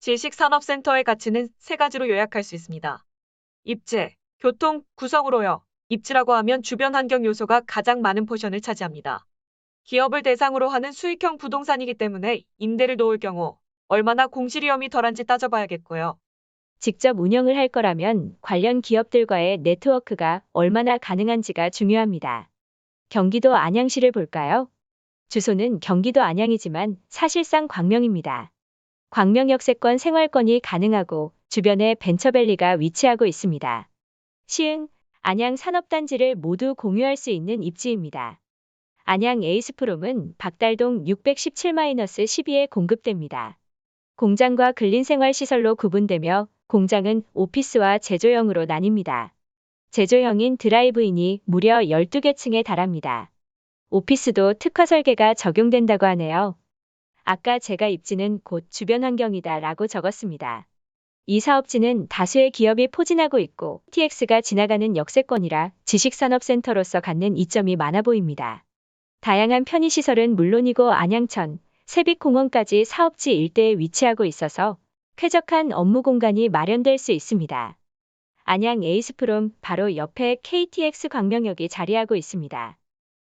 지식산업센터의 가치는 세 가지로 요약할 수 있습니다. 입지, 교통, 구성으로요. 입지라고 하면 주변 환경 요소가 가장 많은 포션을 차지합니다. 기업을 대상으로 하는 수익형 부동산이기 때문에 임대를 놓을 경우 얼마나 공실 위험이 덜한지 따져봐야겠고요. 직접 운영을 할 거라면 관련 기업들과의 네트워크가 얼마나 가능한지가 중요합니다. 경기도 안양시를 볼까요? 주소는 경기도 안양이지만 사실상 광명입니다. 광명 역세권 생활권이 가능하고 주변에 벤처밸리가 위치하고 있습니다. 시흥, 안양 산업단지를 모두 공유할 수 있는 입지입니다. 안양 에이스프롬은 박달동 617-12에 공급됩니다. 공장과 근린생활시설로 구분되며 공장은 오피스와 제조형으로 나뉩니다. 제조형인 드라이브인이 무려 12개 층에 달합니다. 오피스도 특화 설계가 적용된다고 하네요. 아까 제가 입지는 곧 주변 환경이다 라고 적었습니다. 이 사업지는 다수의 기업이 포진하고 있고 TX가 지나가는 역세권이라 지식산업센터로서 갖는 이점이 많아 보입니다. 다양한 편의시설은 물론이고 안양천, 세빛공원까지 사업지 일대에 위치하고 있어서 쾌적한 업무 공간이 마련될 수 있습니다. 안양 에이스프롬 바로 옆에 KTX 광명역이 자리하고 있습니다.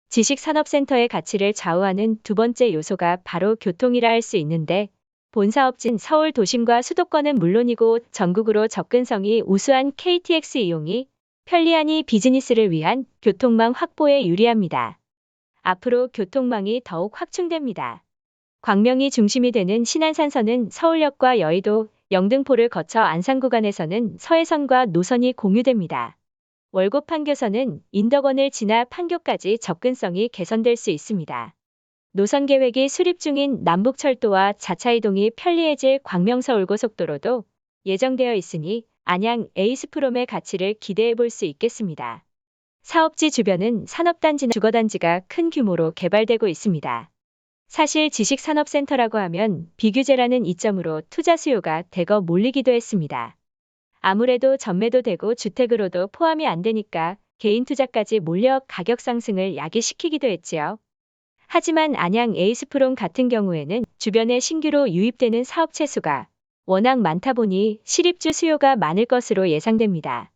지식산업센터의 가치를 좌우하는 두 번째 요소가 바로 교통이라 할 수 있는데 본사업진 서울 도심과 수도권은 물론이고 전국으로 접근성이 우수한 KTX 이용이 편리하니 비즈니스를 위한 교통망 확보에 유리합니다. 앞으로 교통망이 더욱 확충됩니다. 광명이 중심이 되는 신안산선은 서울역과 여의도, 영등포를 거쳐 안산 구간에서는 서해선과 노선이 공유됩니다. 월곡 판교선은 인덕원을 지나 판교까지 접근성이 개선될 수 있습니다. 노선 계획이 수립 중인 남북철도와 자차 이동이 편리해질 광명서울고속도로도 예정되어 있으니 안양 에이스프롬의 가치를 기대해 볼 수 있겠습니다. 사업지 주변은 산업단지나 주거단지가 큰 규모로 개발되고 있습니다. 사실 지식산업센터라고 하면 비규제라는 이점으로 투자 수요가 대거 몰리기도 했습니다. 아무래도 전매도 되고 주택으로도 포함이 안 되니까 개인 투자까지 몰려 가격 상승을 야기시키기도 했지요. 하지만 안양 에이스프롬 같은 경우에는 주변에 신규로 유입되는 사업체 수가 워낙 많다 보니 실입주 수요가 많을 것으로 예상됩니다.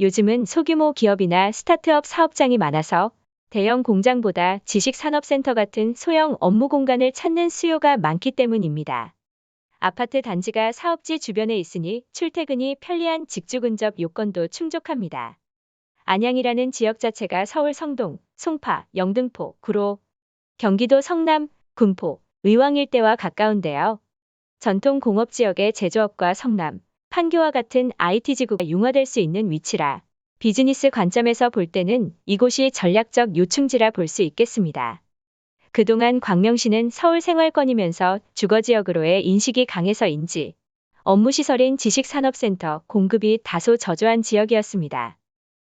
요즘은 소규모 기업이나 스타트업 사업장이 많아서 대형 공장보다 지식산업센터 같은 소형 업무 공간을 찾는 수요가 많기 때문입니다. 아파트 단지가 사업지 주변에 있으니 출퇴근이 편리한 직주 근접 요건도 충족합니다. 안양이라는 지역 자체가 서울 성동, 송파, 영등포, 구로, 경기도 성남, 군포, 의왕 일대와 가까운데요. 전통 공업지역의 제조업과 성남, 판교와 같은 IT 지구가 융화될 수 있는 위치라 비즈니스 관점에서 볼 때는 이곳이 전략적 요충지라 볼 수 있겠습니다. 그동안 광명시는 서울 생활권이면서 주거지역으로의 인식이 강해서인지 업무시설인 지식산업센터 공급이 다소 저조한 지역이었습니다.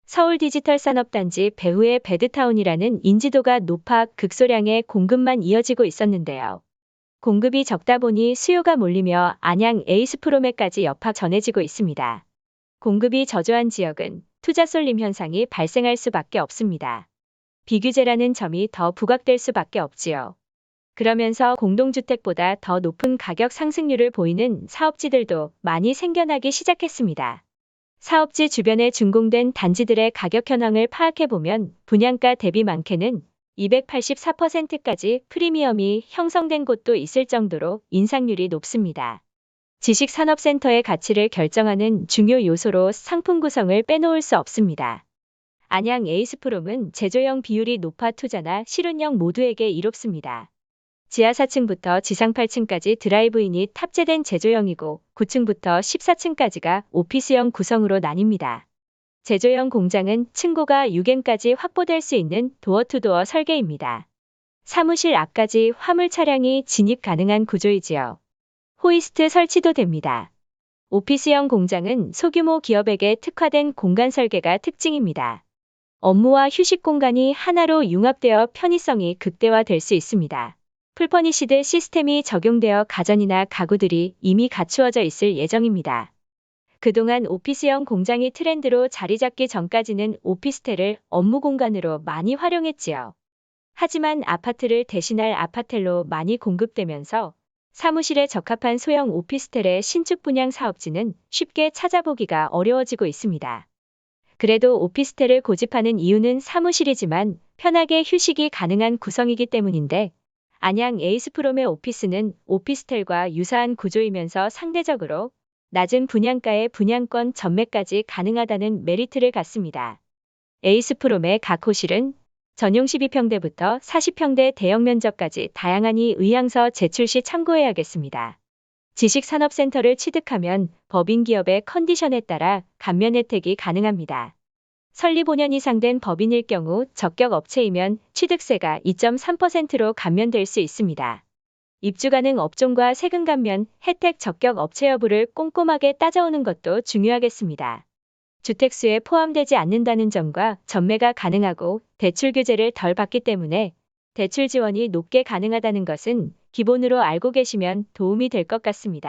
서울 디지털 산업단지 배후의 배드타운이라는 인지도가 높아 극소량의 공급만 이어지고 있었는데요. 공급이 적다 보니 수요가 몰리며 안양 에이스프롬에까지 여파 전해지고 있습니다. 공급이 저조한 지역은 투자 쏠림 현상이 발생할 수밖에 없습니다. 비규제라는 점이 더 부각될 수밖에 없지요. 그러면서 공동주택보다 더 높은 가격 상승률을 보이는 사업지들도 많이 생겨나기 시작했습니다. 사업지 주변에 준공된 단지들의 가격 현황을 파악해보면 분양가 대비 많게는 284%까지 프리미엄이 형성된 곳도 있을 정도로 인상률이 높습니다. 지식산업센터의 가치를 결정하는 중요 요소로 상품 구성을 빼놓을 수 없습니다. 안양 에이스프롬은 제조형 비율이 높아 투자나 실운형 모두에게 이롭습니다. 지하 4층부터 지상 8층까지 드라이브인이 탑재된 제조형이고 9층부터 14층까지가 오피스형 구성으로 나뉩니다. 제조형 공장은 층고가 6M까지 확보될 수 있는 도어투도어 설계입니다. 사무실 앞까지 화물 차량이 진입 가능한 구조이지요. 호이스트 설치도 됩니다. 오피스형 공장은 소규모 기업에게 특화된 공간 설계가 특징입니다. 업무와 휴식 공간이 하나로 융합되어 편의성이 극대화될 수 있습니다. 풀퍼니시드 시스템이 적용되어 가전이나 가구들이 이미 갖추어져 있을 예정입니다. 그동안 오피스형 공장이 트렌드로 자리 잡기 전까지는 오피스텔을 업무 공간으로 많이 활용했지요. 하지만 아파트를 대신할 아파텔로 많이 공급되면서 사무실에 적합한 소형 오피스텔의 신축 분양 사업지는 쉽게 찾아보기가 어려워지고 있습니다. 그래도 오피스텔을 고집하는 이유는 사무실이지만 편하게 휴식이 가능한 구성이기 때문인데, 안양 에이스프롬의 오피스는 오피스텔과 유사한 구조이면서 상대적으로 낮은 분양가에 분양권 전매까지 가능하다는 메리트를 갖습니다. 에이스프롬의 각 호실은 전용 12평대부터 40평대 대형 면적까지 다양하니 의향서 제출 시 참고해야겠습니다. 지식산업센터를 취득하면 법인 기업의 컨디션에 따라 감면 혜택이 가능합니다. 설립 5년 이상 된 법인일 경우 적격 업체이면 취득세가 2.3%로 감면될 수 있습니다. 입주 가능 업종과 세금 감면, 혜택 적격 업체 여부를 꼼꼼하게 따져오는 것도 중요하겠습니다. 주택수에 포함되지 않는다는 점과 전매가 가능하고 대출 규제를 덜 받기 때문에 대출 지원이 높게 가능하다는 것은 기본으로 알고 계시면 도움이 될 것 같습니다.